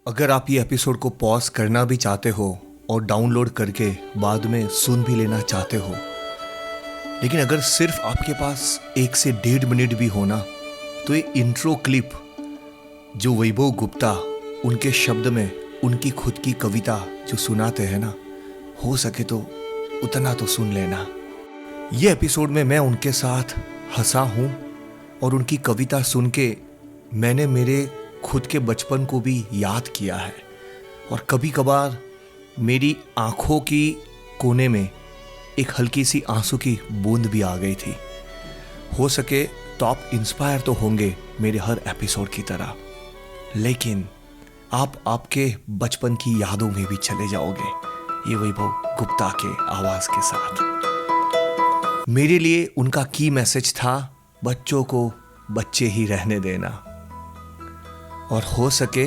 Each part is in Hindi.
अगर आप ये एपिसोड को पॉज करना भी चाहते हो और डाउनलोड करके बाद में सुन भी लेना चाहते हो, लेकिन अगर सिर्फ आपके पास 1 से 1.5 मिनट भी होना, तो ये इंट्रो क्लिप जो वैभव गुप्ता उनके शब्द में उनकी खुद की कविता जो सुनाते हैं ना, हो सके तो उतना तो सुन लेना। ये एपिसोड में मैं उनके साथ हंसा हूँ और उनकी कविता सुन के मैंने मेरे खुद के बचपन को भी याद किया है। और कभी कभार मेरी आँखों की कोने में एक हल्की सी आंसू की बूंद भी आ गई थी। हो सके तो आप इंस्पायर तो होंगे मेरे हर एपिसोड की तरह, लेकिन आप आपके बचपन की यादों में भी चले जाओगे ये वैभव गुप्ता के आवाज के साथ। मेरे लिए उनका की मैसेज था, बच्चों को बच्चे ही रहने देना, और हो सके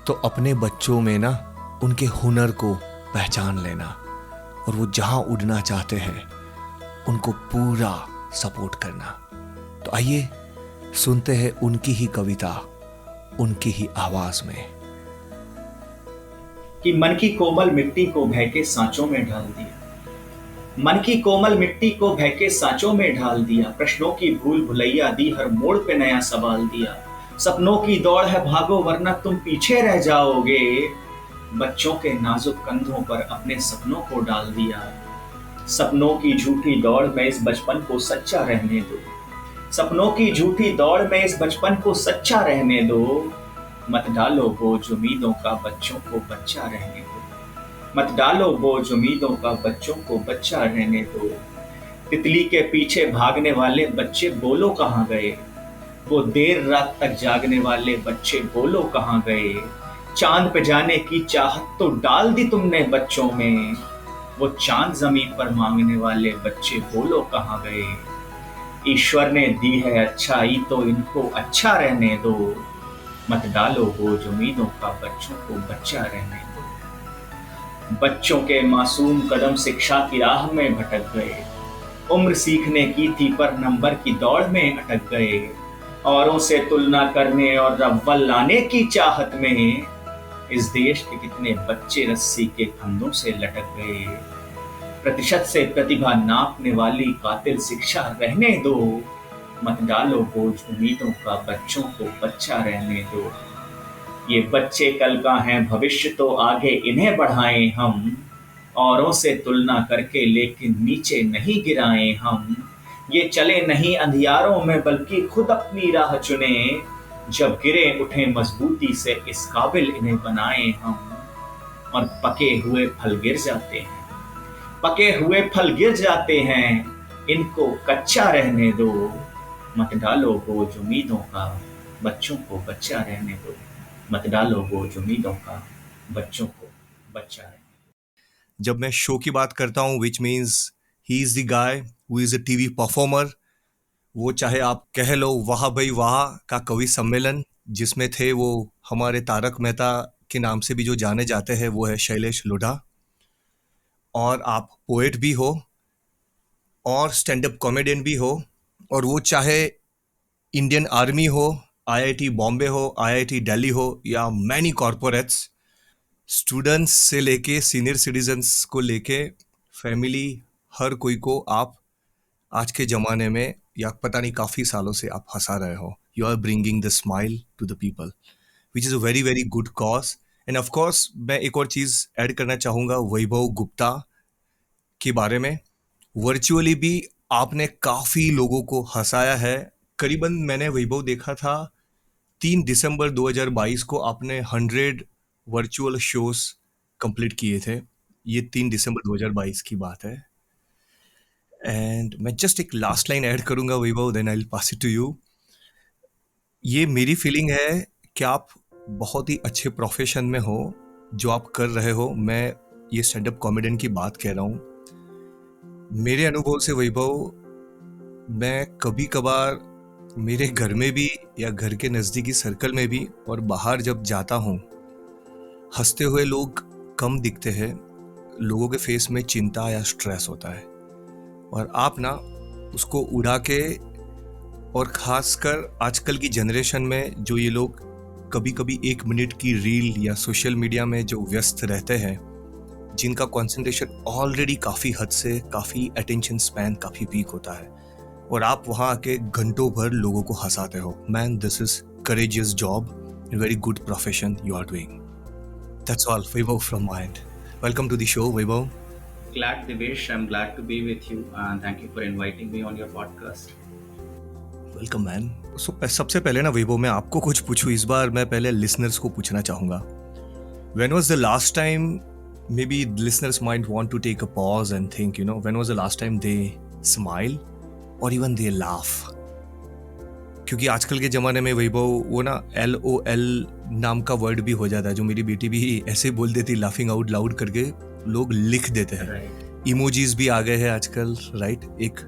तो अपने बच्चों में ना उनके हुनर को पहचान लेना, और वो जहां उड़ना चाहते हैं उनको पूरा सपोर्ट करना। तो आइए सुनते हैं उनकी ही कविता उनकी ही आवाज में। कि मन की कोमल मिट्टी को भय के सांचों में ढाल दिया, मन की कोमल मिट्टी को भय के सांचों में ढाल दिया, प्रश्नों की भूल भुलैया दी, हर मोड़ पे नया सवाल दिया। सपनों की दौड़ है भागो वरना तुम पीछे रह जाओगे, बच्चों के नाजुक कंधों पर अपने सपनों को डाल दिया। सपनों की झूठी दौड़ में इस बचपन को सच्चा रहने दो, सपनों की झूठी दौड़ में इस बचपन को सच्चा रहने दो। मत डालो बोझ उम्मीदों का बच्चों को बच्चा रहने दो, मत डालो बोझ उम्मीदों का बच्चों को बच्चा रहने दो। तितली के पीछे भागने वाले बच्चे बोलो कहाँ गए, वो देर रात तक जागने वाले बच्चे बोलो कहाँ गए। चांद पे जाने की चाहत तो डाल दी तुमने बच्चों में, वो चांद जमीन पर मांगने वाले बच्चे बोलो कहाँ गए। ईश्वर ने दी है अच्छाई तो इनको अच्छा रहने दो, मत डालो बोझ उम्मीदों का बच्चों को बच्चा रहने दो। बच्चों के मासूम कदम शिक्षा की राह में भटक गए, उम्र सीखने की थी पर नंबर की दौड़ में अटक गए। औरों से तुलना करने और अव्वल लाने की चाहत में इस देश के कितने बच्चे रस्सी के फंदों से लटक गए। प्रतिशत से प्रतिभा नापने वाली कातिल शिक्षा रहने दो, मत डालो बोझ उम्मीदों का बच्चों को बच्चा रहने दो। ये बच्चे कल का हैं भविष्य तो आगे इन्हें बढ़ाएं हम, औरों से तुलना करके लेकिन नीचे नहीं गिराएं हम। ये चले नहीं अंधियारों में बल्कि खुद अपनी राह चुने, जब गिरे उठे मजबूती से इस काबिल इन्हें बनाएं हम। और पके हुए फल गिर जाते हैं, पके हुए फल गिर जाते हैं, इनको कच्चा रहने दो, मत डालो बोझ उम्मीदों का बच्चों को बच्चा रहने दो, मत डालो बोझ उम्मीदों का बच्चों को बच्चा रहने दो। जब मैं शो की बात करता हूँ, which means he is the guy who is a TV performer. वो चाहे आप कह लो वाह भाई वाह का कवि सम्मेलन, जिसमें थे वो हमारे तारक मेहता के नाम से भी जो जाने जाते हैं, वो है शैलेश लोढ़ा। और आप पोएट भी हो और स्टैंड अप कॉमेडियन भी हो, और वो चाहे इंडियन आर्मी हो, आईआईटी बॉम्बे हो, आईआईटी दिल्ली हो, या मैनी कॉरपोरेट्स, स्टूडेंट्स से लेके सीनियर सिटीजन्स को लेके फैमिली, हर कोई को आप आज के ज़माने में या पता नहीं काफ़ी सालों से आप हंसा रहे हो। You are bringing the smile to the people, which is a very very good cause. And of course मैं एक और चीज़ ऐड करना चाहूँगा वैभव गुप्ता के बारे में। वर्चुअली भी आपने काफ़ी लोगों को हंसाया है। करीबन मैंने वैभव देखा था 3 दिसंबर 2022 को आपने 100 वर्चुअल शोज कंप्लीट किए थे। ये 3 दिसंबर 2022 की बात है। एंड मैं जस्ट एक लास्ट लाइन ऐड करूंगा Vaibhav, then I will pass it to you. ये मेरी फीलिंग है कि आप बहुत ही अच्छे प्रोफेशन में हो जो आप कर रहे हो। मैं ये स्टैंड अप कॉमेडियन की बात कह रहा हूँ। मेरे अनुभव से वैभव, मैं कभी कभार मेरे घर में भी या घर के नज़दीकी सर्कल में भी और बाहर जब जाता हूँ, हंसते हुए लोग कम दिखते हैं। लोगों के फेस में चिंता या स्ट्रेस होता है, और आप ना उसको उड़ा के, और ख़ासकर आजकल की जनरेशन में जो ये लोग कभी कभी 1 मिनट की रील या सोशल मीडिया में जो व्यस्त रहते हैं, जिनका कंसंट्रेशन ऑलरेडी काफ़ी हद से, काफ़ी अटेंशन स्पैन काफ़ी वीक होता है, और आप वहाँ आके घंटों भर लोगों को हंसाते हो। Man, this is courageous job, a very good profession you are doing. That's all, Vaibhav from my end. Welcome to the show, Vaibhav. Glad, Divesh. I'm glad to be with you, and thank you for inviting me on your podcast. Welcome man. सबसे पहले ना वैभव, मैं आपको कुछ पूछूं इस बार, मैं पहले लिसनर्स को पूछना चाहूँगा, when was the last time, maybe listeners might want to take a pause and think, when was the last time they smile or even they laugh? क्योंकि आजकल के ज़माने में वैभव वो ना LOL नाम का वर्ड भी हो जाता है, जो मेरी बेटी भी ऐसे बोल देती, लाफिंग आउट लाउड करके लोग लिख देते हैं। Right. इमोजीज भी आ गए हैं आजकल, राइट? एक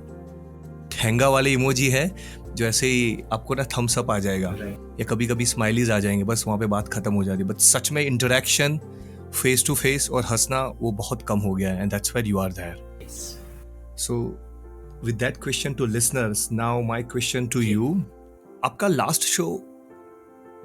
ठेंगा वाले इमोजी है जो ऐसे ही आपको ना थम्स अप आ जाएगा, Right. या कभी कभी स्माइलीज आ जाएंगे, बस वहाँ पे बात खत्म हो जाती है। बट सच में इंटरेक्शन फेस टू फेस और हंसना वो बहुत कम हो गया है, and that's where you are there. Yes. So with that question to listeners, now my question to you, आपका लास्ट शो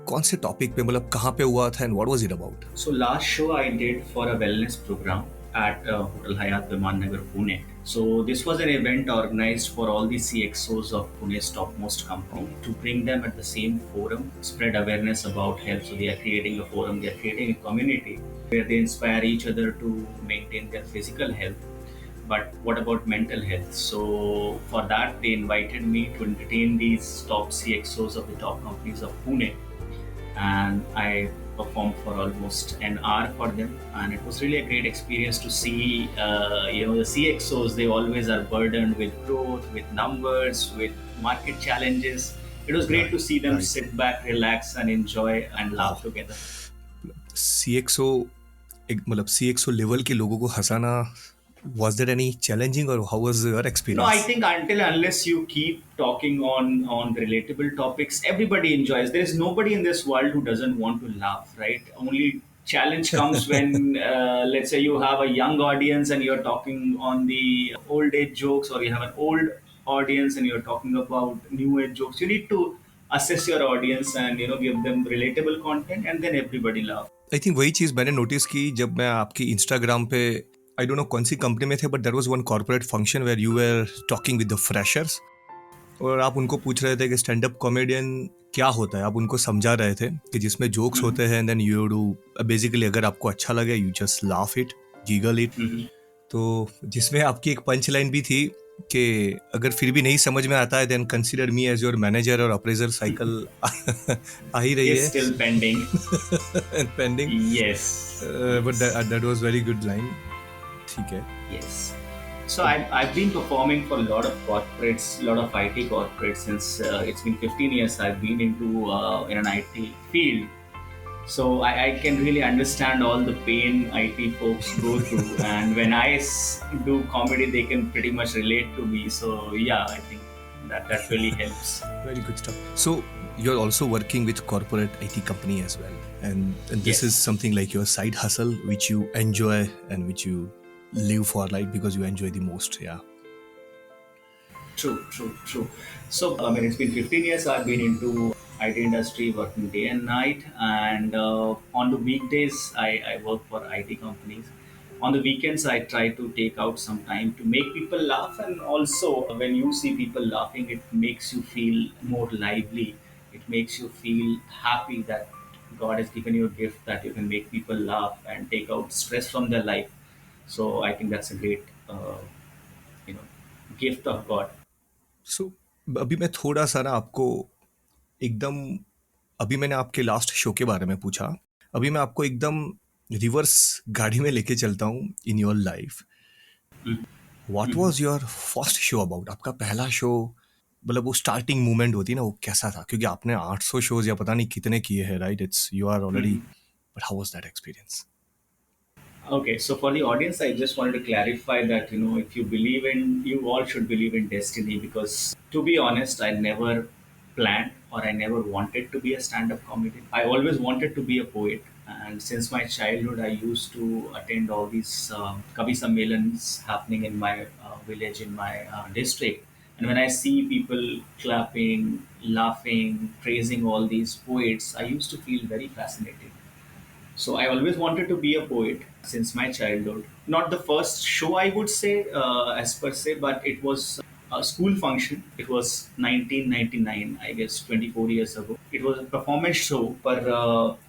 कौन से टॉपिक पे, मतलब कहाँ पे हुआ था, and what was it about? So last show I did for a wellness program at Hotel Hyatt Viman Nagar, Pune. So this was an event organized for all the CXOs of Pune's topmost company to bring them at the same forum, spread awareness about health. So they are creating a forum, they are creating a community where they inspire each other to maintain their physical health. But what about mental health? So for that they invited me to entertain these top CXOs of the top companies of Pune, and I performed for almost an hour for them, and it was really a great experience to see. The CXOs, they always are burdened with growth, with numbers, with market challenges. It was great to see them sit back, relax, and enjoy and laugh together. CXO, मतलब CXO लेवल के लोगों को हंसाना, was there any challenging, or how was your No, I experience? think until unless you keep talking on relatable topics, everybody enjoys. There is nobody in this world who doesn't want to laugh, right? Only challenge comes when, let's say, you have a young audience and you're talking on the old age jokes, or you have an old audience and you're talking about new age jokes. You need to assess your audience and give them relatable content, and then everybody laughs. I think वही चीज़ मैंने नोटिस की जब मैं आपकी इंस्टाग्राम पे, आई डोंट नो कौन सी कंपनी में थे, but there was one corporate function where you were talking with the freshers, और आप उनको पूछ रहे थे कि स्टैंड अप कॉमेडियन क्या होता है। आप उनको समझा रहे थे कि जिसमें जोक्स Mhm. होते हैं, and then you do basically, अगर आपको अच्छा लगे you just laugh it, giggle it. Mhm. तो जिसमें आपकी एक पंच लाइन भी थी कि अगर फिर भी नहीं समझ में आता है, then consider me as your manager, और अप्रेजर साइकिल आ ही रही Is है still pending. And pending, Yes. But that was very good line. ठीक है। Yes. So I've been performing for a lot of corporates, a lot of IT corporates since it's been 15 years I've been into in an IT field. So I can really understand all the pain IT folks go through, and when do comedy, they can pretty much relate to me. So yeah, I think that really helps. Very good stuff. So you're also working with corporate IT company as well, and this Yes. is something like your side hustle, which you enjoy and which you live for, like, because you enjoy the most. Yeah. True. So, I mean, it's been 15 years I've been into IT industry, working day and night. And on the weekdays, I work for IT companies. On the weekends, I try to take out some time to make people laugh. And also, when you see people laughing, it makes you feel more lively. It makes you feel happy that God has given you a gift that you can make people laugh and take out stress from their life. So, I think that's a great, you know, gift of God. So अभी मैं थोड़ा सा ना आपको एकदम, अभी मैंने आपके लास्ट शो के बारे में पूछा, अभी मैं आपको एकदम रिवर्स गाड़ी में लेके चलता हूँ in your life. What was your first show about? आपका पहला शो, मतलब वो स्टार्टिंग मोमेंट होती है ना, वो कैसा था? क्योंकि आपने 800 शोज या पता नहीं कितने किए हैं, right? It's you are already, but how was that experience? Okay, so for the audience, I just wanted to clarify that if you believe in, you all should believe in destiny, because to be honest, I never planned or I never wanted to be a stand-up comedian. I always wanted to be a poet, and since my childhood, I used to attend all these Kavi Sammelans happening in my village, in my district. And when I see people clapping, laughing, praising all these poets, I used to feel very fascinated. So I always wanted to be a poet since my childhood. Not the first show, I would say, as per se, but it was a school function. It was 1999, I guess, 24 years ago. It was a performance show, but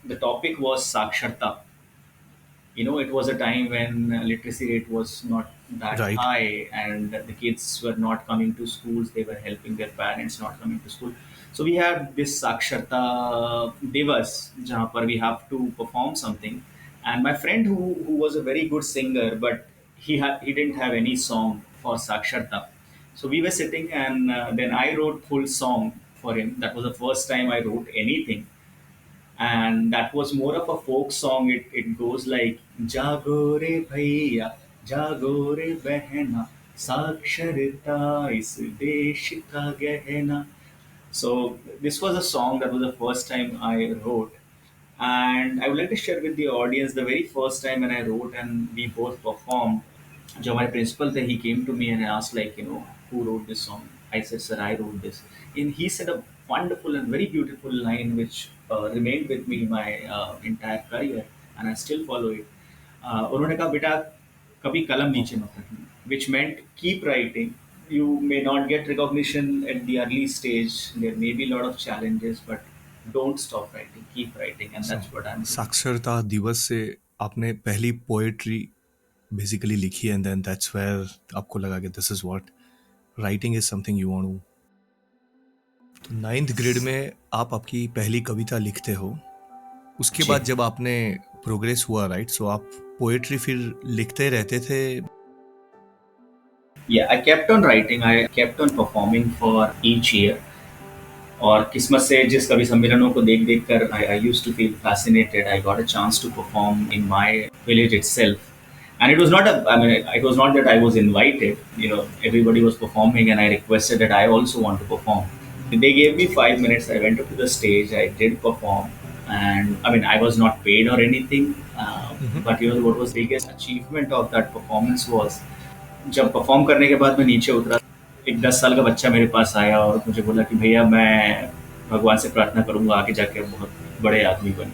the topic was Saksharta. It was a time when literacy rate was not that Right. high, and the kids were not coming to schools. They were helping their parents not coming to school. So we had this saksharta divas jahan par we have to perform something. And my friend who was a very good singer, but he didn't have any song for saksharta. So we were sitting, and then I wrote full song for him. That was the first time I wrote anything, and that was more of a folk song. It goes like जागो रे भैया जागो रे बहना साक्षरता इस देश का गहना. So this was a song that was the first time I wrote, and I would like to share with the audience the very first time when I wrote and we both performed. जो हमारे principal थे, he came to me and asked, like, who wrote this song. I said, sir, I wrote this. And he said a wonderful and very beautiful line which remained with me my entire career, and I still follow it. उन्होंने कहा, बेटा कभी कलम नीचे मत रखना, which meant keep writing. You may not get recognition at the early stage. There may be a lot of challenges, but don't stop writing. Keep writing, and So that's what I'm doing. साक्षरता दिवस से आपने पहली पोएट्री बेसिकली लिखी एंड देन दैट्स वेयर आपको लगा कि this is what writing is something you want to. तो 9th ग्रेड में आप आपकी पहली कविता लिखते हो. उसके जी. बाद जब आपने प्रोग्रेस हुआ, राइट, सो आप पोएट्री फिर लिखते रहते थे. Yeah, I kept on writing. I kept on performing for each year. और किस्मत से जिस कवि सम्मेलनों को देख देख कर I used to feel fascinated. I got a chance to perform in my village itself. And it was not it was not that I was invited. Everybody was performing, and I requested that I also want to perform. They gave me 5 minutes. I went up to the stage. I did perform, and I was not paid or anything. But what was the biggest achievement of that performance was जब परफॉर्म करने के बाद मैं नीचे उतरा, एक 10 साल का बच्चा मेरे पास आया और मुझे बोला कि भैया मैं भगवान से प्रार्थना करूंगा आगे जाके बहुत बड़े आदमी बने.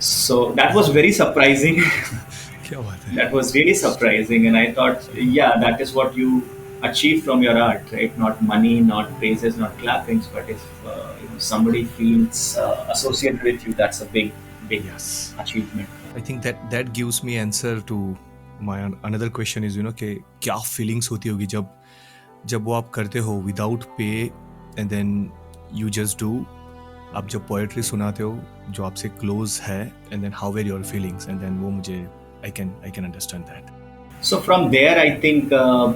So that was very surprising. क्या बात है. That was really surprising, and I thought, yeah, that is what you achieve from your art, right? Not money, not praises, not clappings, but if somebody feels associated with you, that's a big Yes. achievement. I think that gives me answer to my another question is कि क्या फीलिंग्स होती होगी जब वो आप करते हो without pay and then you just do. आप जब पोएट्री सुनाते हो जो आपसे क्लोज है and then how were your feelings and then वो मुझे I can understand that. So from there, I think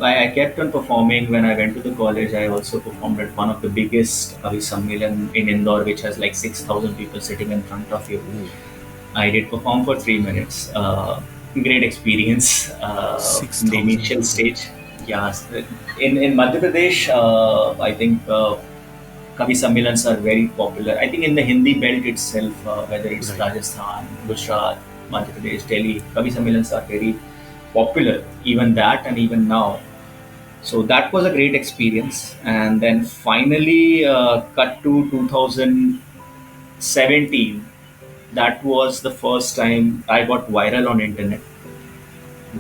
I kept on performing. When I went to the college, I also performed at one of the biggest Kavi Sammelan in Indore, which has like 6,000 people sitting in front of you. I did perform for 3 minutes. Great experience in the 6,000 initial stage. Yes, in Madhya Pradesh, I think Kavi Sammelans are very popular. I think in the Hindi belt itself, whether it's Right. Rajasthan, Gujarat, Madhya Pradesh, Delhi, Kavi Sammelans are very popular, even that and even now. So that was a great experience. And then finally, cut to 2017. That was the first time I got viral on internet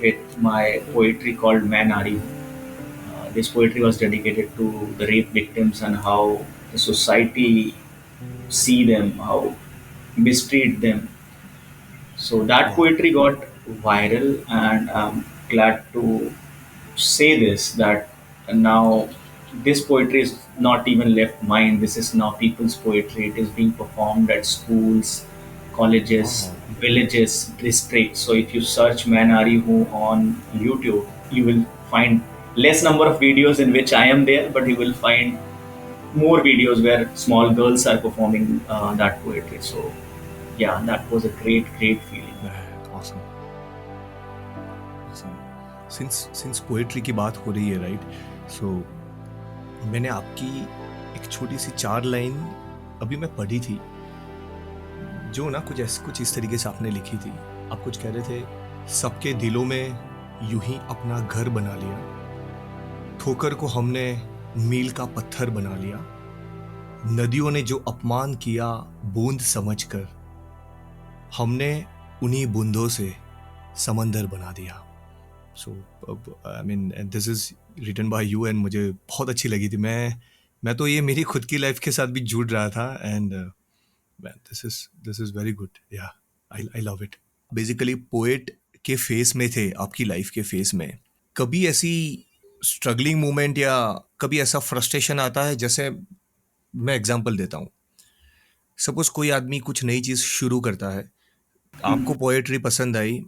with my poetry called Man Ari. This poetry was dedicated to the rape victims and how the society see them, how mistreat them. So that Wow. poetry got viral, and I'm glad to say this, that now this poetry is not even left mine. This is now people's poetry. It is being performed at schools, colleges, Wow. villages, districts. So if you search Man Arihu on YouTube, you will find less number of videos in which I am there, but you will find more videos where small girls are performing that poetry. So yeah, that was a great feeling. Awesome. Awesome. Since poetry की बात हो रही है, राइट, सो मैंने आपकी एक छोटी सी 4 लाइन अभी मैं पढ़ी थी जो ना कुछ इस तरीके से आपने लिखी थी. आप कुछ कह रहे थे, सबके दिलों में यूं ही अपना घर बना लिया, ठोकर को हमने मील का पत्थर बना लिया। नदियों ने जो अपमान किया बूंद समझकर, हमने उन्हीं बूंदों से समंदर बना दिया। So I mean this is written by you and मुझे बहुत अच्छी लगी थी। मैं तो ये मेरी खुद की लाइफ के साथ भी जुड़ रहा था and this is very good. Yeah I love it. Basically poet के फेस में थे, आपकी लाइफ के फेस में कभी ऐसी स्ट्रगलिंग मोमेंट या कभी ऐसा फ्रस्ट्रेशन आता है? जैसे मैं एग्जांपल देता हूँ। सपोज कोई आदमी कुछ नई चीज़ शुरू करता है, आपको पोएट्री पसंद आई,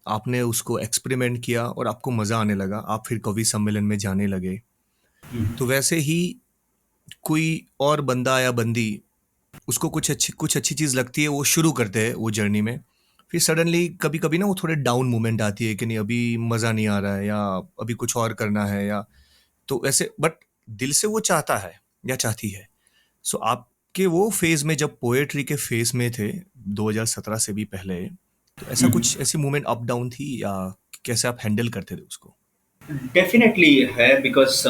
आपने उसको एक्सपेरिमेंट किया और आपको मज़ा आने लगा, आप फिर कवि सम्मेलन में जाने लगे। तो वैसे ही कोई और बंदा या बंदी, उसको कुछ अच्छी चीज़ लगती है, वो शुरू करते हैं वो जर्नी में, फिर सडनली कभी कभी ना वो थोड़े डाउन मोमेंट आती है कि नहीं अभी मज़ा नहीं आ रहा है या अभी कुछ और करना है, या तो ऐसे बट दिल से वो चाहता है या चाहती है। सो आपके वो फेज में जब पोएट्री के फेज में थे 2017 से भी पहले, तो ऐसा कुछ ऐसी मोमेंट अप डाउन थी या कैसे आप हैंडल करते थे उसको? डेफिनेटली है, because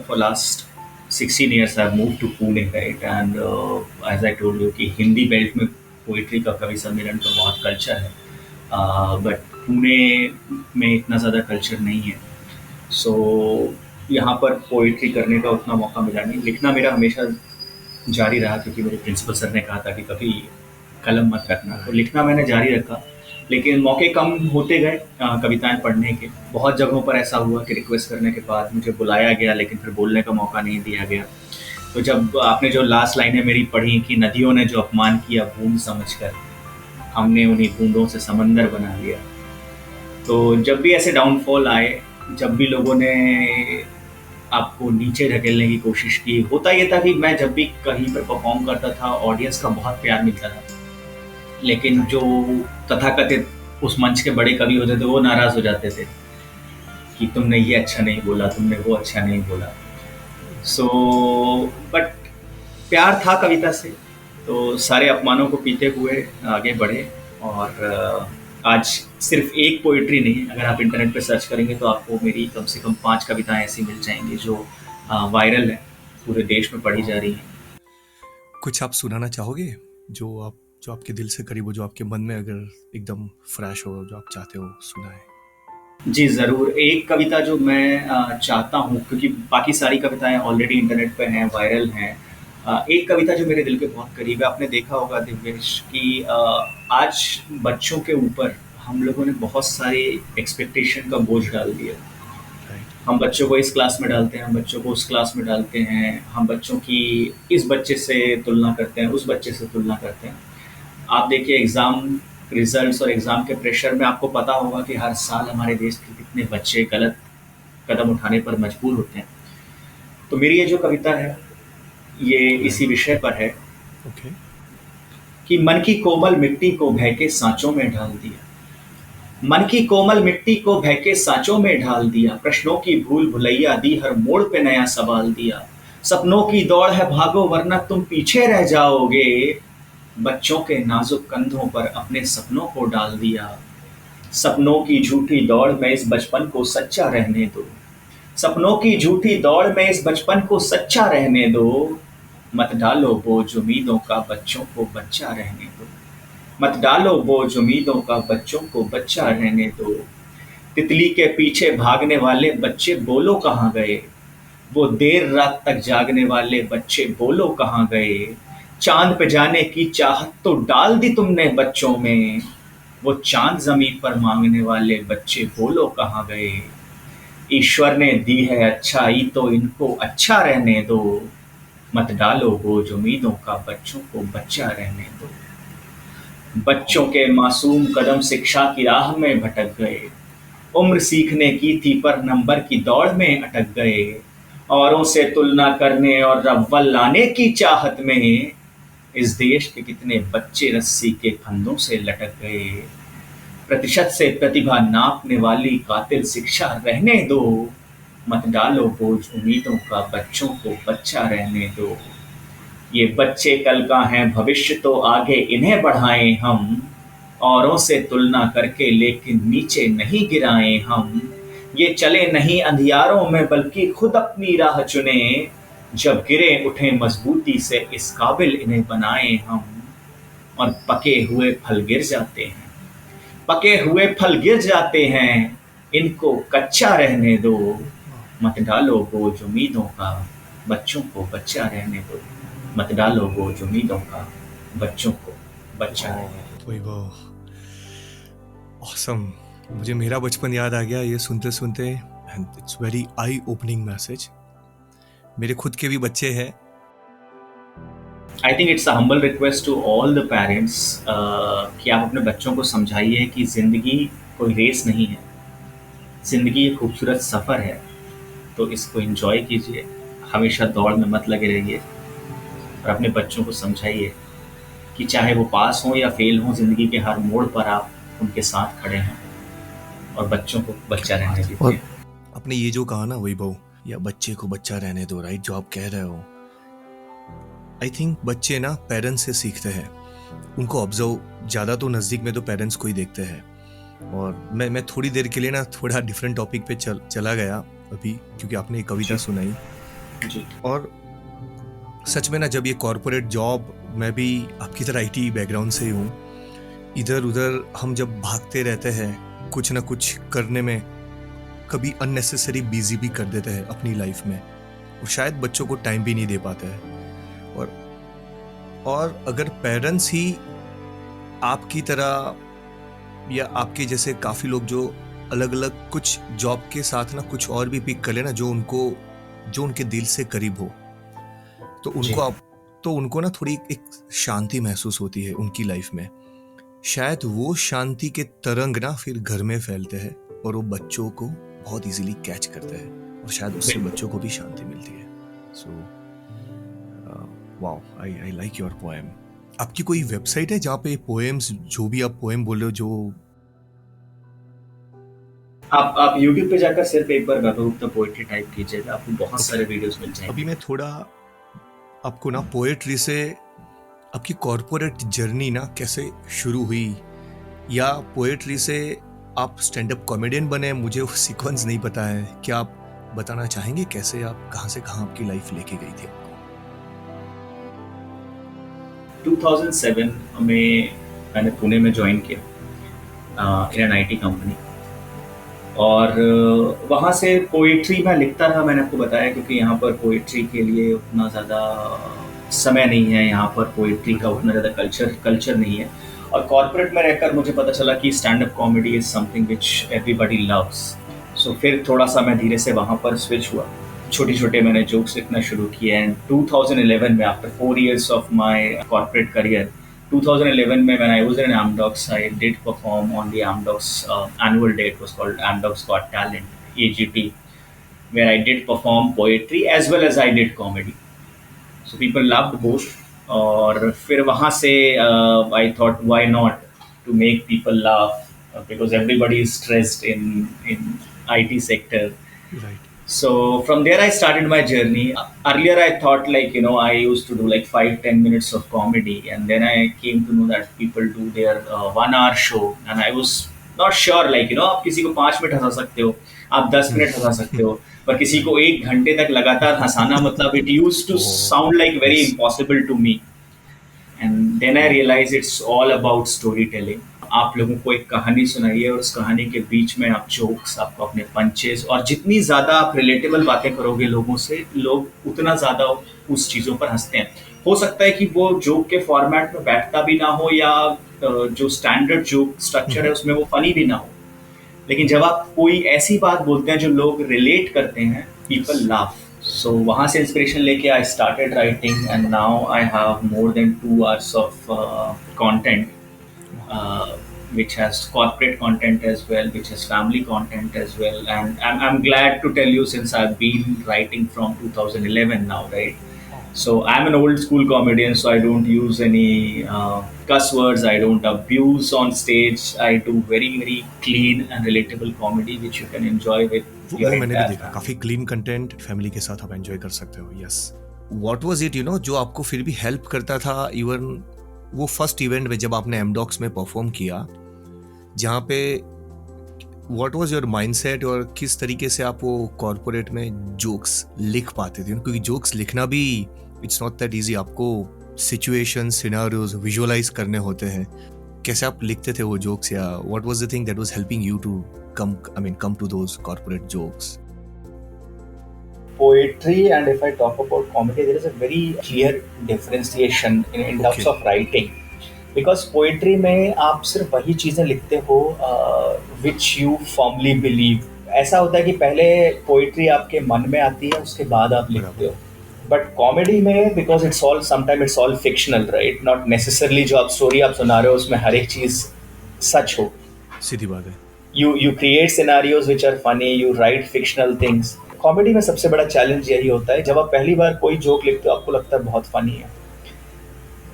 for last 16 years I move to Pune, right? And as I told you कि हिंदी बेल्ट में पोइट्री का कवि सम्मेलन तो बहुत कल्चर है, बट पुणे में इतना ज़्यादा कल्चर नहीं है। सो यहाँ पर पोइट्री करने का उतना मौका मिला नहीं। लिखना मेरा हमेशा जारी रहा, क्योंकि मेरे प्रिंसिपल सर ने कहा था कि कभी कलम मत रखना, तो लिखना मैंने जारी रखा। लेकिन मौके कम होते गए कविताएं पढ़ने के। बहुत जगहों पर ऐसा हुआ कि रिक्वेस्ट करने के बाद मुझे बुलाया गया, लेकिन फिर बोलने का मौका नहीं दिया गया। तो जब आपने जो लास्ट लाइनें मेरी पढ़ी कि नदियों ने जो अपमान किया बूंद समझकर, हमने उन्हीं बूंदों से समंदर बना लिया, तो जब भी ऐसे डाउनफॉल आए, जब भी लोगों ने आपको नीचे ढकेलने की कोशिश की, होता ये था कि मैं जब भी कहीं पर परफॉर्म करता था ऑडियंस का बहुत प्यार मिलता था, लेकिन जो तथाकथित उस मंच के बड़े कवि होते थे वो नाराज़ हो जाते थे कि तुमने ये अच्छा नहीं बोला, तुमने वो अच्छा नहीं बोला। सो बट प्यार था कविता से, तो सारे अपमानों को पीते हुए आगे बढ़े। और आज सिर्फ एक पोइट्री नहीं, अगर आप इंटरनेट पे सर्च करेंगे तो आपको मेरी कम से कम 5 कविताएं ऐसी मिल जाएंगी जो वायरल है, पूरे देश में पढ़ी जा रही हैं। कुछ आप सुनाना चाहोगे जो आपके दिल से करीब हो, जो आपके मन में अगर एकदम फ्रेश हो, जो आप चाहते हो सुनाए? जी ज़रूर। एक कविता जो मैं चाहता हूँ, क्योंकि बाकी सारी कविताएं ऑलरेडी इंटरनेट पे हैं, वायरल हैं। एक कविता जो मेरे दिल के बहुत करीब है, आपने देखा होगा दिव्येश कि आज बच्चों के ऊपर हम लोगों ने बहुत सारी एक्सपेक्टेशन का बोझ डाल दिया। हम बच्चों को इस क्लास में डालते हैं, हम बच्चों को उस क्लास में डालते हैं, हम बच्चों की इस बच्चे से तुलना करते हैं, उस बच्चे से तुलना करते हैं। आप देखिए एग्ज़ाम रिजल्ट्स और एग्ज़ाम के प्रेशर में आपको पता होगा कि हर साल हमारे देश के कितने बच्चे गलत कदम उठाने पर मजबूर होते हैं। तो मेरी ये जो कविता है ये इसी विषय पर है ओके। कि मन की कोमल मिट्टी को बहके सांचों में ढाल दिया, मन की कोमल मिट्टी को बहके सांचों में ढाल दिया, प्रश्नों की भूल भुलैया दी, हर मोड़ पे नया सवाल दिया। सपनों की दौड़ है भागो वरना तुम पीछे रह जाओगे, बच्चों के नाजुक कंधों पर अपने सपनों को डाल दिया। सपनों की झूठी दौड़ में इस बचपन को सच्चा रहने दो, सपनों की झूठी दौड़ में इस बचपन को सच्चा रहने दो, मत डालो बोझ उम्मीदों का बच्चों को बच्चा रहने दो, मत डालो बोझ उम्मीदों का बच्चों को बच्चा रहने दो। तितली के पीछे भागने वाले बच्चे बोलो कहाँ गए, वो देर रात तक जागने वाले बच्चे बोलो कहाँ गए। चांद पे जाने की चाहत तो डाल दी तुमने बच्चों में, वो चांद जमीन पर मांगने वाले बच्चे बोलो कहाँ गए। ईश्वर ने दी है अच्छाई तो इनको अच्छा रहने दो, मत डालो बोझ उम्मीदों का बच्चों को बच्चा रहने दो। बच्चों के मासूम कदम शिक्षा की राह में भटक गए, उम्र सीखने की थी पर नंबर की दौड़ में अटक गए। औरों से तुलना करने और अव्वल लाने की चाहत में इस देश के कितने बच्चे रस्सी के फंदों से लटक गए। प्रतिशत से प्रतिभा नापने वाली कातिल शिक्षा रहने दो, मत डालो बोझ उम्मीदों का बच्चों को बच्चा रहने दो। ये बच्चे कल का हैं भविष्य तो आगे इन्हें बढ़ाएं हम, औरों से तुलना करके लेकिन नीचे नहीं गिराएं हम। ये चले नहीं अंधियारों में बल्कि खुद अपनी राह चुने, जब गिरे उठे मजबूती से इस काबिल इन्हें बनाए हम, और पके हुए फल गिर जाते हैं, पके हुए फल गिर जाते हैं, इनको कच्चा रहने दो, मत डालो बोझ उम्मीदों का, बच्चों को बच्चा रहने दो, मत डालो बोझ उम्मीदों का, बच्चों को बच्चा रहने दो। वैभव, ऑसम। मुझे मेरा बचपन याद आ गया ये सुनते सुनते, and it's very eye opening message. मेरे खुद के भी बच्चे हैं। I think it's a humble request to all the parents कि आप अपने बच्चों को समझाइए कि ज़िंदगी कोई रेस नहीं है, ज़िंदगी एक खूबसूरत सफ़र है, तो इसको एंजॉय कीजिए, हमेशा दौड़ में मत लगे रहिए, और अपने बच्चों को समझाइए कि चाहे वो पास हों या फेल हों, ज़िंदगी के हर मोड़ पर आप उनके साथ खड़े हैं, और बच्चों को बच्चा रहने और दीजिए। आपने ये जो कहा ना वैभव, या बच्चे को बच्चा रहने दो, राइट, जो आप कह रहे हो, आई थिंक बच्चे ना पेरेंट्स से सीखते हैं। उनको ऑब्जर्व ज़्यादा तो नज़दीक में तो पेरेंट्स को ही देखते हैं। और मैं थोड़ी देर के लिए ना थोड़ा डिफरेंट टॉपिक पे चला गया अभी, क्योंकि आपने एक कविता सुनाई। जी। और सच में ना, जब ये कॉरपोरेट जॉब, मैं भी आपकी तरह आईटी बैकग्राउंड से ही हूँ, इधर उधर हम जब भागते रहते हैं कुछ ना कुछ करने में, कभी अननेसेसरी बिजी भी कर देते हैं अपनी लाइफ में, और शायद बच्चों को टाइम भी नहीं दे पाते हैं। और अगर पेरेंट्स ही आपकी तरह, या आपके जैसे काफ़ी लोग जो अलग अलग कुछ जॉब के साथ ना कुछ और भी पिक कर लेना, जो उनके दिल से करीब हो, तो जी। उनको ना थोड़ी एक शांति महसूस होती है उनकी लाइफ में। शायद वो शांति के तरंग ना फिर घर में फैलते हैं, और वो बच्चों को बहुत इजीली कैच करते हैं, और शायद उससे बिल्कुल। बच्चों को भी शांति मिलती है। So wow, I like your poem. आपकी कोई वेबसाइट है जहाँ पे पोएम्स, जो भी आप पोएम बोल रहे हो, जो आप यूट्यूब पे जाकर सिर्फ एक बार वैभव गुप्ता पोएट्री टाइप कीजिएगा, आपको बहुत सारे वीडियोस मिल अभी जाएंगे। मैं थोड़ा आपको ना पोएट्री से, आपकी कॉरपोरेट जर्नी ना कैसे शुरू हुई, या पोएट्री से आप स्टैंड अप कॉमेडियन बने, मुझे वो सीक्वेंस नहीं पता है। क्या आप बताना चाहेंगे कैसे आप कहाँ से कहाँ आपकी लाइफ लेके गई थी आपको? 2007 में मैंने पुणे में ज्वाइन किया इन एन आईटी कंपनी, और वहाँ से पोइट्री मैं लिखता रहा। मैंने आपको बताया क्योंकि यहाँ पर पोइट्री के लिए उतना ज़्यादा समय नहीं है, यहाँ पर पोइट्री का उतना ज़्यादा कल्चर नहीं है। और कॉर्पोरेट में रहकर मुझे पता चला कि stand up comedy is something which everybody loves. So फिर थोड़ा सा मैं धीरे से वहाँ पर स्विच हुआ, छोटे छोटे मैंने जोक्स लिखना शुरू किए। एंड 2011 में, after 4 years of my corporate career, 2011 में when I was in Amdocs, I did perform on the Amdocs annual day. It was called Amdocs Got Talent, AGT, where I did perform poetry as well as I did comedy. So people loved both. और फिर वहाँ से I thought why not to make people laugh, because everybody is stressed in IT sector. Right. So from there I started my journey. Earlier I thought I used to do like 5-10 minutes of comedy, and then I came to know that people do their 1 hour show, and I was not sure आप किसी को 5 मिनट हंसा सकते हो, आप 10 मिनट हंसा सकते हो, पर किसी को 1 घंटे तक लगातार हंसाना, मतलब it used to sound like very impossible to me. And then I realise it's all about story telling. आप लोगों को एक कहानी सुनाइए, और उस कहानी के बीच में आप जोक्स, आपको अपने पंचेस, और जितनी ज़्यादा आप रिलेटेबल बातें करोगे लोगों से, लोग उतना ज़्यादा उस चीज़ों पर हंसते हैं। हो सकता है कि वो जोक के फॉर्मेट में बैठता भी ना हो, या जो स्टैंडर्ड जोक स्ट्रक्चर है उसमें वो फनी भी ना हो, लेकिन जब आप कोई ऐसी बात बोलते हैं जो लोग रिलेट करते हैं, पीपल लाफ। सो वहाँ से इंस्पिरेशन लेके I started writing, and now I have more than 2 hours of content, which has corporate content as well, which has family content as well. And I'm glad to tell you, since I've been writing from 2011 now, right? So I'm an old school comedian, so I don't use any cuss words, I don't abuse on stage. I do very, very clean and relatable comedy which you can enjoy with वो your मैंने भी entire देखा, family. काफी क्लीन कंटेंट, फैमिली के साथ आप एंजॉय कर सकते हो। यस। व्हाट वाज इट, जो आपको फिर भी हेल्प करता था, इवन वो फर्स्ट इवेंट में जब आपने एमडॉक्स में परफॉर्म किया, जहाँ पे व्हाट वाज योर माइंडसेट और किस तरीके से आप वो कॉर्पोरेट में जोक्स लिख पाते थे? क्योंकि जोक्स लिखना भी इट्स नॉट दैट इजी, आपको सिचुएशन सिनेरियोज विजुअलाइज करने होते हैं। कैसे आप लिखते थे वो जोक्स, या what was the thing that was helping you to come to those corporate jokes? Poetry, and if I talk about comedy, there is a very clear differentiation in terms okay, of writing. Because poetry में आप सिर्फ वही चीज़ें लिखते हो विच यू फॉर्मली बिलीव। ऐसा होता है कि पहले पोइट्री आपके मन में आती है, उसके बाद आप लिखते बराबर, हो। बट कॉमेडी में because it's all sometime it's all fictional, right? Not necessarily जो आप स्टोरी आप सुना रहे हो उसमें हर एक चीज़ सच हो। सीधी बात है। You create scenarios which are funny, you write fictional things. Comedy में सबसे बड़ा चैलेंज यही होता है, जब आप पहली बार कोई जोक लिखते हो आपको लगता है बहुत फनी है,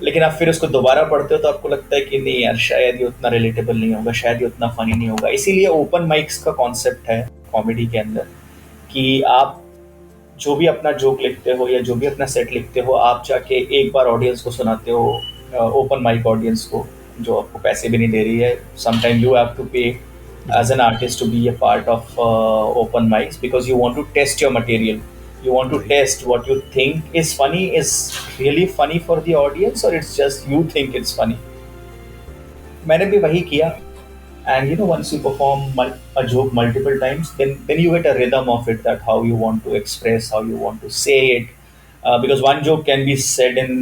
लेकिन आप फिर उसको दोबारा पढ़ते हो तो आपको लगता है कि नहीं यार, शायद ये उतना रिलेटेबल नहीं होगा, शायद ये उतना फनी नहीं होगा। इसीलिए ओपन माइक्स का कॉन्सेप्ट है कॉमेडी के अंदर, कि आप जो भी अपना जोक लिखते हो या जो भी अपना सेट लिखते हो, आप जाके एक बार ऑडियंस को सुनाते हो, ओपन माइक ऑडियंस को, जो आपको पैसे भी नहीं दे रही है। समटाइम यू हैव टू पे as an right, artist to be a part of open mics, because you want to test your material. You want to right, test what you think is funny is really funny for the audience, or it's just you think it's funny. मैंने भी वही किया। And you know, once you perform a joke multiple times, then you get a rhythm of it, that how you want to express, how you want to say it. Because one joke can be said in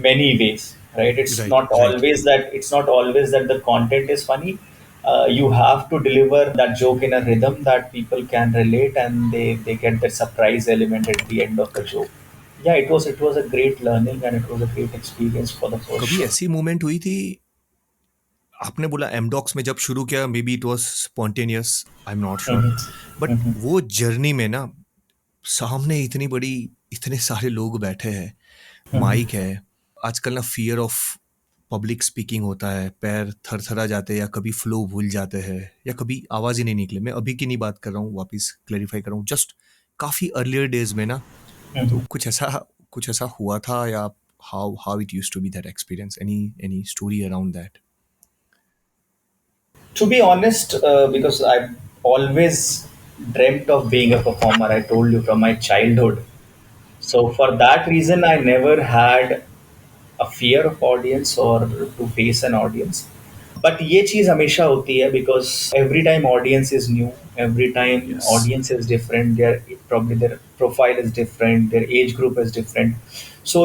many ways, right? It's right, not right. always that it's not always that the content is funny. You have to deliver that joke in a rhythm that people can relate, and they get that surprise element at the end of the joke. Yeah, it was a great learning, and it was a great experience for the first कभी show. ऐसी मोमेंट हुई थी, आपने बोला एमडॉक्स में जब शुरू किया, may be it was spontaneous, I am not sure, Mhm. But Mhm. वो जर्नी में ना, सामने इतनी बड़ी, इतने सारे लोग बैठे हैं, Mhm. माइक है, आजकल ना फियर ऑफ पब्लिक स्पीकिंग होता है, पैर थरथरा जाते हैं, या कभी फ्लो भूल जाते हैं, या कभी आवाज़ ही नहीं निकले। मैं अभी की नहीं बात कर रहा हूँ, वापस क्लैरिफाई कर रहा हूँ, जस्ट काफ़ी अर्लियर डेज में ना। तो Mhm. कुछ ऐसा हुआ था, या how how it used to be that experience, any story around that? To be honest, because I've always dreamt of being a performer, I told you from my childhood. So for that reason, I never had a fear of audience or to face an audience. But ये चीज़ हमेशा होती है, because every time audience is new, every time yes, audience is different, their profile is different, their age group is different. So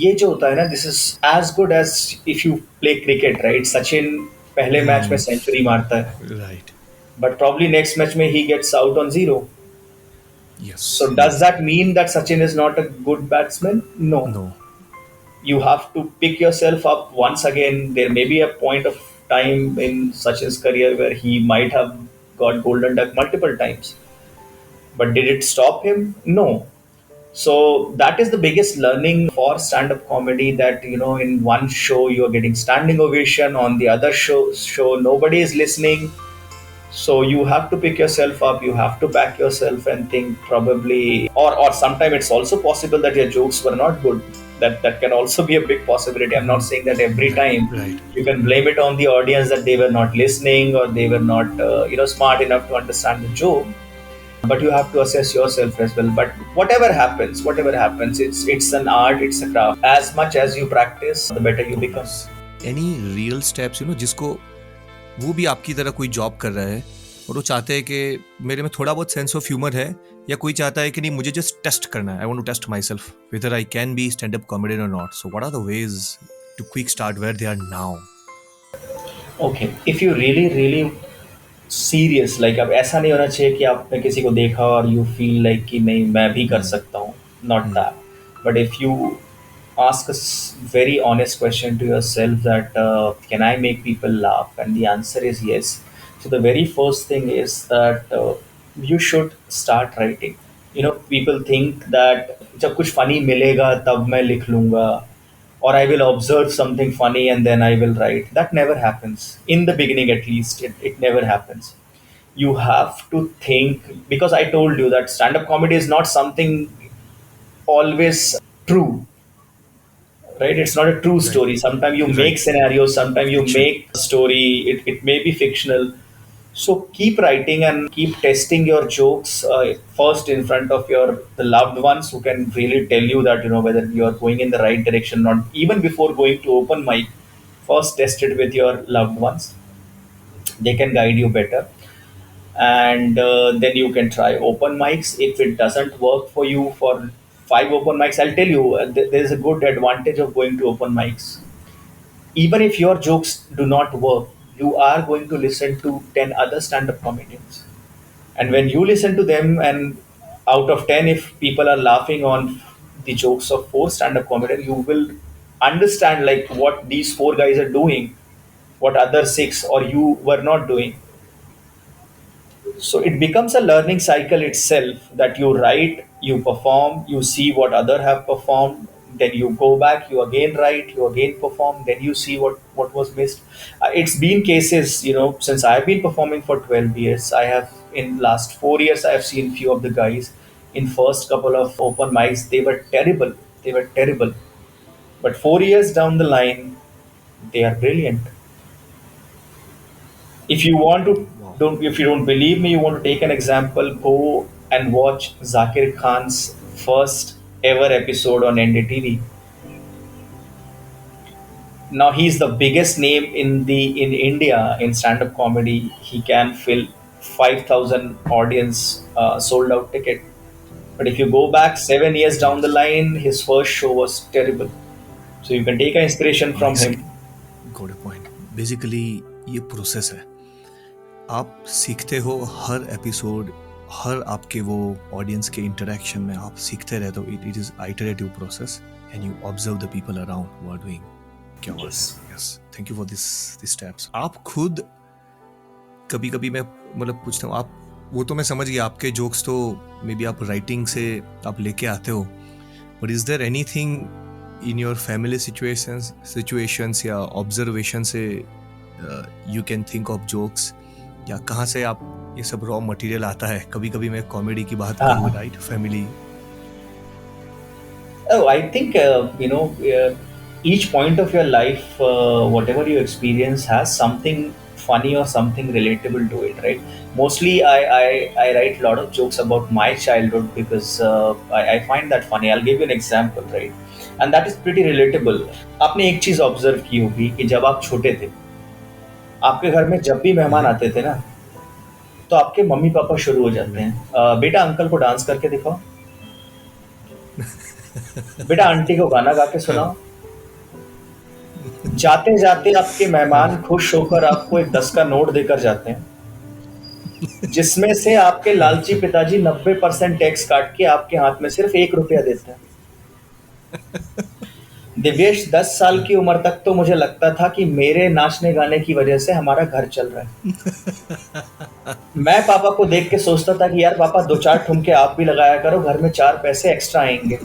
ये जो होता है ना, this is as good as if you play cricket, right? Sachin पहले मैच में सेंचुरी मारता है, right, but probably next match में he gets out on zero. Yes, So does yes, that mean that Sachin is not a good batsman? No. No, You have to pick yourself up once again. There may be a point of time in Sachin's career where he might have got golden duck multiple times. But did it stop him? No. So that is the biggest learning for stand-up comedy, that in one show you are getting standing ovation, on the other show nobody is listening. So you have to pick yourself up, you have to back yourself and think, probably, or sometimes it's also possible that your jokes were not good. That can also be a big possibility. I'm not saying that every right, time right, you can blame it on the audience, that they were not listening, or they were not smart enough to understand the joke. But you have to assess yourself as well. But whatever happens, it's an art, it's a craft. As much as you practice, the better you become. Yes. Any real steps, जिसको वो भी आपकी तरह कोई जॉब कर रहा है, और वो चाहते हैं कि मेरे में थोड़ा बहुत सेंस ऑफ ह्यूमर है, या कोई चाहता है कि नहीं, मुझे जस्ट टेस्ट करना है, I want to test myself whether I can be stand up comedian और not, so what are the ways to quick start where they are now? Okay, if you really really serious, like अब ऐसा नहीं होना चाहिए कि आपने किसी को देखा और यू फील लाइक कि नहीं मैं भी कर सकता हूँ, not that. But if you ask a very honest question to yourself, that can I make people laugh, and the answer is yes. So the very first thing is that you should start writing. People think that जब कुछ funny मिलेगा तब मैं लिख लूँगा, or I will observe something funny and then I will write. That never happens. In the beginning, at least, it never happens. You have to think, because I told you that stand up comedy is not something always true, right? It's not a true right, story. Sometimes you make right, scenarios, sometimes you fiction, make a story, it may be fictional. So keep writing and keep testing your jokes first in front of your the loved ones who can really tell you that whether you are going in the right direction or not. Even before going to open mic, first test it with your loved ones. They can guide you better, and then you can try open mics. If it doesn't work for you for 5 open mics, I'll tell you there is a good advantage of going to open mics. Even if your jokes do not work, you are going to listen to 10 other stand-up comedians, and when you listen to them, and out of 10 if people are laughing on the jokes of 4 stand-up comedians, you will understand like what these 4 guys are doing, what other 6 or you were not doing. So it becomes a learning cycle itself, that you write, you perform, you see what other have performed, then you go back, you again write, you again perform, then you see what was missed. It's been cases, since I've been performing for 12 years, I have in last 4 years I have seen few of the guys in first couple of open mics, they were terrible. They were terrible. But 4 years down the line, they are brilliant. If you want to Wow. don't if you don't believe me, you want to take an example, go and watch Zakir Khan's first ever episode on NDTV. Now he's the biggest name in India in stand-up comedy. He can fill 5,000 audience sold out ticket. But if you go back 7 years down the Yes. line, his first show was terrible. So you can take an inspiration I from see. him. Got a point. Basically ये प्रोसेस है, आप सीखते हो हर एपिसोड, हर आपके वो ऑडियंस के इंटरेक्शन में आप सीखते रहते हो. It is iterative process and you observe the people around who are doing. क्या बात Yes. है. Yes, thank you for this steps. आप खुद कभी कभी मैं मतलब पूछता हूँ, आप वो तो मैं समझ गया, आपके जोक्स तो मे बी आप राइटिंग से आप लेके आते हो, but is there anything in your family situations या ऑब्जर्वेशन से you can think of jokes, या कहाँ से आप ये सब रॉ मटेरियल आता है? कभी कभी मैं कॉमेडी की बात हाँ, करूँ, हाँ. Right, family. Oh, I think each point of your life, whatever you experience, has something funny or something relatable to it, right? Mostly, I write a lot of jokes about my childhood because I find that funny. I'll give you an example, right? And that is pretty relatable. आपने एक चीज ऑब्जर्व की होगी कि जब आप छोटे थे, आपके घर में जब भी मेहमान आते थे ना, तो आपके मम्मी पापा शुरू हो जाते हैं, बेटा अंकल को डांस करके दिखाओ, बेटा आंटी को गाना गा के सुनाओ. जाते जाते आपके मेहमान खुश होकर आपको एक 10 का नोट देकर जाते हैं, जिसमें से आपके लालची पिताजी 90% टैक्स काट के आपके हाथ में सिर्फ 1 रुपया देते हैं. दिव्येश, 10 साल की उम्र तक तो मुझे लगता था कि मेरे नाचने गाने की वजह से हमारा घर चल रहा है. मैं पापा को देख के सोचता था कि यार पापा 2-4 ठुमके आप भी लगाया करो, घर में 4 पैसे एक्स्ट्रा आएंगे.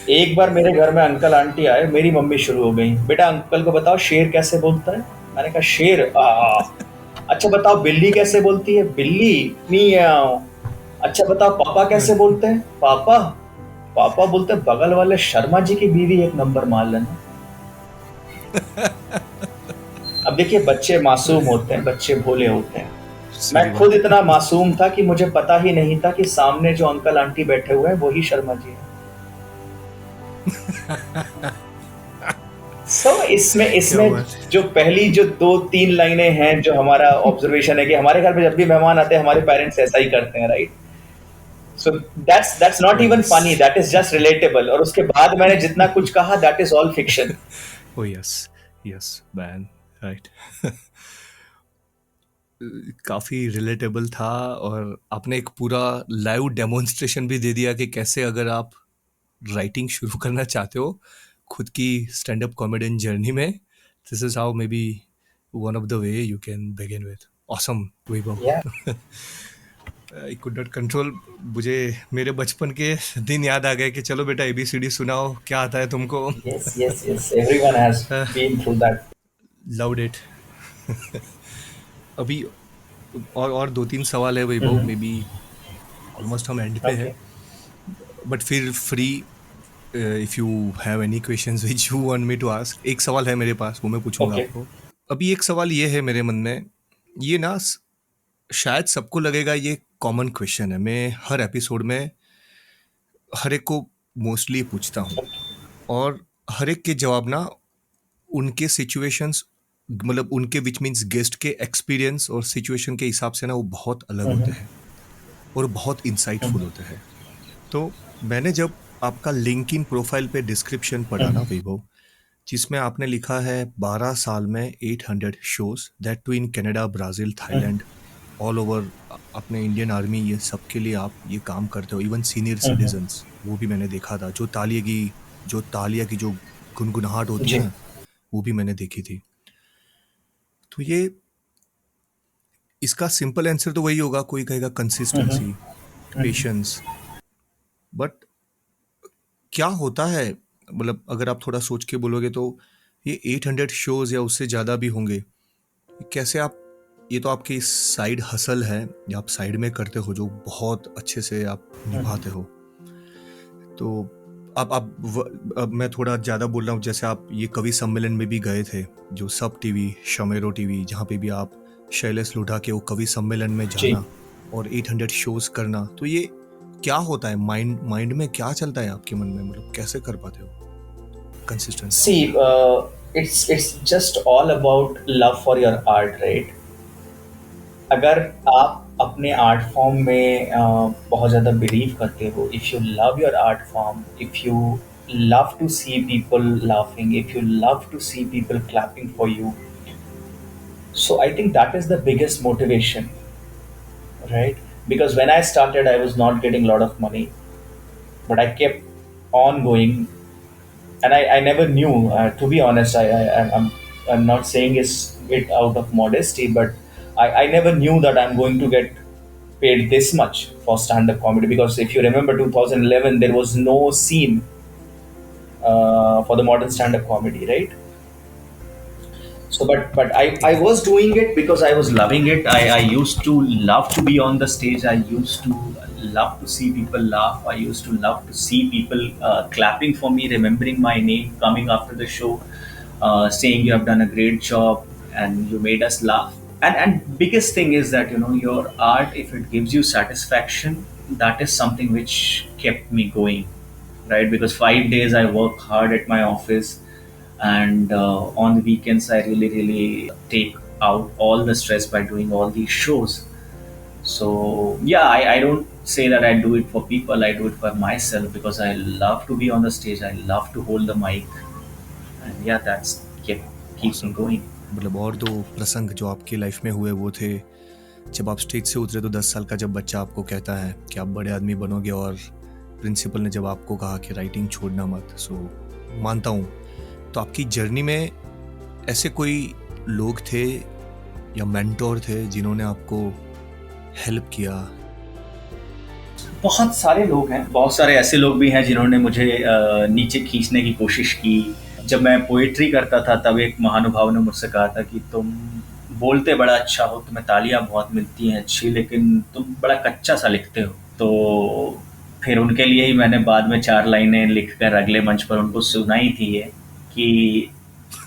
एक बार मेरे घर में अंकल आंटी आए, मेरी मम्मी शुरू हो गई, बेटा अंकल को बताओ शेर कैसे बोलता है. मैंने कहा शेर, अच्छा बताओ बिल्ली कैसे बोलती है. बिल्ली मियाओ. अच्छा बताओ पापा कैसे बोलते हैं. पापा पापा बोलते हैं बगल वाले शर्मा जी की बीवी एक नंबर मार लेना. अब देखिए, बच्चे मासूम होते हैं, बच्चे भोले होते हैं. सही मैं खुद बात इतना मासूम था कि मुझे पता ही नहीं था कि सामने जो अंकल आंटी बैठे हुए हैं वही शर्मा जी हैं. इसमें क्या इसमें बात है. जो पहली जो 2-3 लाइनें हैं, जो हमारा ऑब्जर्वेशन है कि हमारे घर में जब भी मेहमान आते हैं हमारे पेरेंट्स ऐसा ही करते हैं, right. So that's not oh even yes. Funny, that is just relatable. और उसके बाद मैंने जितना कुछ कहा, that is all fiction. Oh yes. Yes man, right. काफ़ी रिलेटेबल था, और आपने एक पूरा लाइव डेमोन्स्ट्रेशन भी दे दिया कि कैसे अगर आप राइटिंग शुरू करना चाहते हो खुद की स्टैंड अप कॉमेडियन जर्नी में, this is how maybe one of the way you can begin with. Awesome Vaibhav. Yeah. I could not control. मुझे मेरे बचपन के दिन याद आ गए कि चलो बेटा ABCD सुनाओ, क्या आता है तुमको. Yes yes yes, everyone has been through that. Loved it. अभी और 2-3 सवाल है वैभव, मे बी ऑलमोस्ट हम एंड पे ओके. हैं, बट फिर free if you have any questions which you want me to ask. एक सवाल है मेरे पास, वो मैं पूछूंगा ओके. आपको. अभी एक सवाल ये है मेरे मन में ये ना शायद सबको लगेगा ये कॉमन क्वेश्चन है। मैं हर एपिसोड में हर एक को मोस्टली पूछता हूँ, और हर एक के जवाब ना उनके सिचुएशंस, मतलब उनके विच मीन्स गेस्ट के एक्सपीरियंस और सिचुएशन के हिसाब से ना वो बहुत अलग होते हम्म, हैं और बहुत इंसाइटफुल हम्म, होते हैं। तो मैंने जब आपका लिंक्डइन प्रोफाइल पे डिस्क्रिप्शन पढ़ा ना हम्म, वैभव, जिसमें आपने लिखा है 12 साल में 800 shows, that too in Canada, Brazil, hmm, Thailand, all over, अपने इंडियन आर्मी, ये सब के लिए आप ये काम करते हो, इवन सीनियर हम्म, सिटीजन्स, वो भी मैंने देखा था। जो तालिया की जो गुनगुनाहट होती है जी। ना, वो भी मैंने देखी थी। तो ये इसका सिंपल आंसर तो वही होगा, कोई कहेगा हम्म, कंसिस्टेंसी, हम्म, पेशेंस। बट क्या होता है, मतलब अगर आप थोड़ा सोच के बोलोगे तो ये 800 शोज या उससे ज़्यादा भी होंगे, ये कैसे आप, ये तो आपकी साइड हसल है, या आप साइड में करते हो, जो बहुत अच्छे से आप हम्म, निभाते हो। तो अब मैं थोड़ा ज़्यादा बोल रहा हूँ, जैसे आप ये कवि सम्मेलन में भी गए थे, जो सब टीवी, शमेरो टीवी, जहाँ पे भी आप शैलेश लोढ़ा के वो कवि सम्मेलन में जी। जाना और 800 शोज करना, तो ये क्या होता है, माइंड माइंड में क्या चलता है आपके मन में, मतलब कैसे कर पाते हो consistency? See, it's just all about love for your art, right? अगर आप अपने आर्ट फॉर्म में बहुत ज़्यादा बिलीव करते हो, if you love your art form, if you love to see people laughing, if you love to see people clapping for you, so I think that is the biggest motivation, right? Because when I started, I was not getting a lot of money, but I kept on going, and I never knew, to be honest. I'm not saying it out of modesty, but I never knew that I'm going to get paid this much for stand-up comedy, because if you remember 2011, there was no scene for the modern stand-up comedy, right? So, but I was doing it because I was loving it. I used to love to be on the stage. I used to love to see people laugh. I used to love to see people clapping for me, remembering my name, coming after the show, saying you have done a great job and you made us laugh. And biggest thing is that, your art, if it gives you satisfaction, that is something which kept me going, right? Because 5 days I work hard at my office, and on the weekends I really take out all the stress by doing all these shows. So yeah, I don't say that I do it for people, I do it for myself, because I love to be on the stage, I love to hold the mic, and yeah, that's keep me awesome. going. मतलब और दो प्रसंग जो आपकी लाइफ में हुए वो थे, जब आप स्टेज से उतरे तो 10 साल का जब बच्चा आपको कहता है कि आप बड़े आदमी बनोगे, और प्रिंसिपल ने जब आपको कहा कि राइटिंग छोड़ना मत। सो मानता हूँ, तो आपकी जर्नी में ऐसे कोई लोग थे या मेंटोर थे जिन्होंने आपको हेल्प किया? बहुत सारे लोग हैं, बहुत सारे ऐसे लोग भी हैं जिन्होंने मुझे नीचे खींचने की कोशिश की। जब मैं पोएट्री करता था, तब एक महानुभाव ने मुझसे कहा था कि तुम बोलते बड़ा अच्छा हो, तुम्हें तालियां बहुत मिलती हैं अच्छी, लेकिन तुम बड़ा कच्चा सा लिखते हो। तो फिर उनके लिए ही मैंने बाद में 4 लाइनें लिख कर अगले मंच पर उनको सुनाई थी, ये कि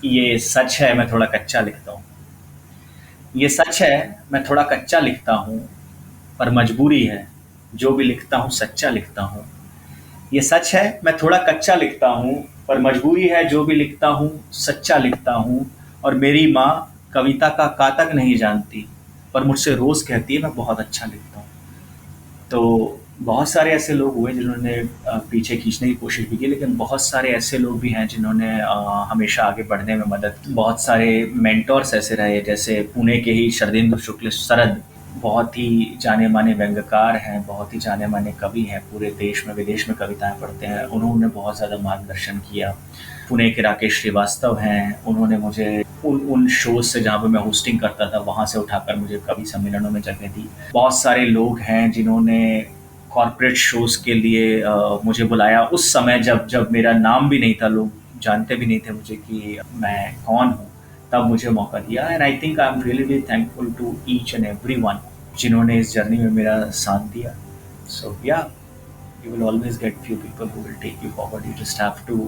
ये सच है, मैं थोड़ा कच्चा लिखता हूँ। ये सच है, मैं थोड़ा कच्चा लिखता हूँ, पर मजबूरी है, जो भी लिखता हूँ सच्चा लिखता हूँ। ये सच है, मैं थोड़ा कच्चा लिखता हूँ, पर मजबूरी है, जो भी लिखता हूँ सच्चा लिखता हूँ। और मेरी माँ कविता का कातक नहीं जानती, पर मुझसे रोज़ कहती है मैं बहुत अच्छा लिखता हूँ। तो बहुत सारे ऐसे लोग हुए जिन्होंने पीछे खींचने की कोशिश भी की, लेकिन बहुत सारे ऐसे लोग भी हैं जिन्होंने हमेशा आगे बढ़ने में मदद की। बहुत सारे मेंटोर्स ऐसे रहे, जैसे पुणे के ही शरदेंदु शुक्ल शरद, बहुत ही जाने माने व्यंग्यकार हैं, बहुत ही जाने माने कवि हैं, पूरे देश में विदेश में कविताएं पढ़ते हैं, उन्होंने बहुत ज़्यादा मार्गदर्शन किया। पुणे के राकेश श्रीवास्तव हैं, उन्होंने मुझे उन उन शोज़ से जहाँ पे मैं होस्टिंग करता था, वहाँ से उठाकर मुझे कवि सम्मेलनों में जगह दी। बहुत सारे लोग हैं जिन्होंने कॉर्पोरेट शोज़ के लिए मुझे बुलाया, उस समय जब जब मेरा नाम भी नहीं था, लोग जानते भी नहीं थे मुझे कि मैं कौन हूँ, तब मुझे मौका दिया। And I think I am really thankful to each and everyone जिन्होंने इस जर्नी में मेरा साथ दिया। सो या, you will always get few people who will take you forward. You just have to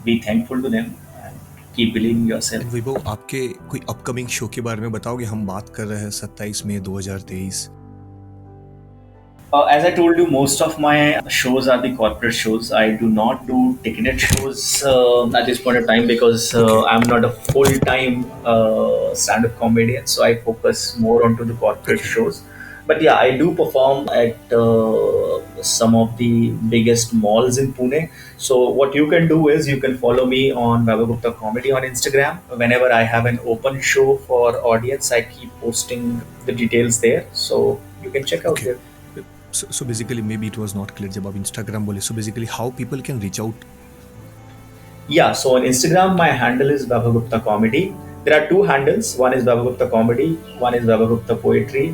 be thankful to them and keep believing in yourself. And Vaibhav, आपके कोई अपकमिंग शो के बारे में बताओगे? हम बात कर रहे हैं 27 मई 2023। As I told you, most of my shows are the corporate shows. I do not do ticketed shows at this point of time because I'm not a full-time stand-up comedian. So I focus more onto the corporate shows. But yeah, I do perform at some of the biggest malls in Pune. So what you can do is you can follow me on Vaibhav Gupta Comedy on Instagram. Whenever I have an open show for audience, I keep posting the details there. So you can check out there. So basically, maybe it was not clear जब आप Instagram बोले. So basically, how people can reach out? Yeah, so on Instagram, my handle is Vaibhav Gupta Comedy. There are two handles. One is Vaibhav Gupta Comedy, one is Vaibhav Gupta Poetry.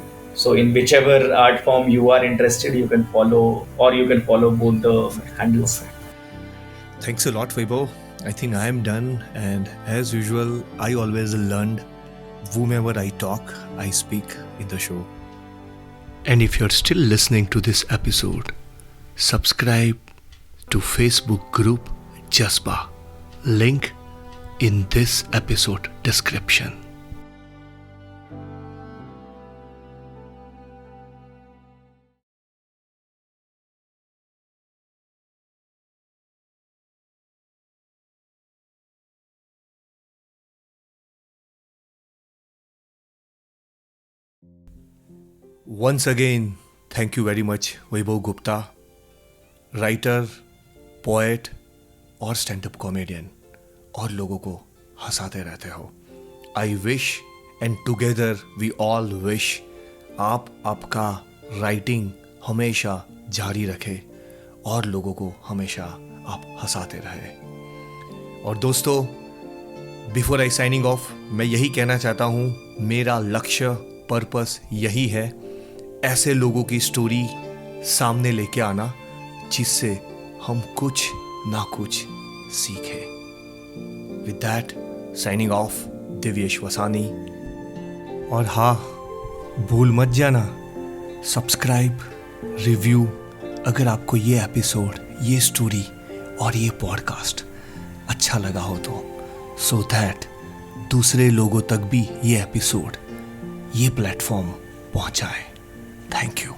So in whichever art form you are interested, you can follow, or you can follow both the handles. Thanks a lot, Vaibhav. I think I am done. And as usual, I always learned whomever I talk, I speak in the show. And if you're still listening to this episode, subscribe to Facebook group Jasba. Link in this episode description. Once again, thank you very much, Vaibhav Gupta, writer, poet और स्टैंड-अप कॉमेडियन, और लोगों को हंसाते रहते हो. I wish and together we all wish आपका राइटिंग हमेशा जारी रखे और लोगों को हमेशा आप हंसाते रहे. और दोस्तों, बिफोर आई साइनिंग ऑफ, मैं यही कहना चाहता हूँ, मेरा लक्ष्य, पर्पस यही है, ऐसे लोगों की स्टोरी सामने लेके आना जिससे हम कुछ ना कुछ सीखें. With that, signing off, Divyesh Vasani. और हाँ, भूल मत जाना, सब्सक्राइब, रिव्यू, अगर आपको ये एपिसोड, ये स्टोरी और ये पॉडकास्ट अच्छा लगा हो तो, सो दैट दूसरे लोगों तक भी ये एपिसोड, ये प्लेटफॉर्म पहुंचाए. Thank you.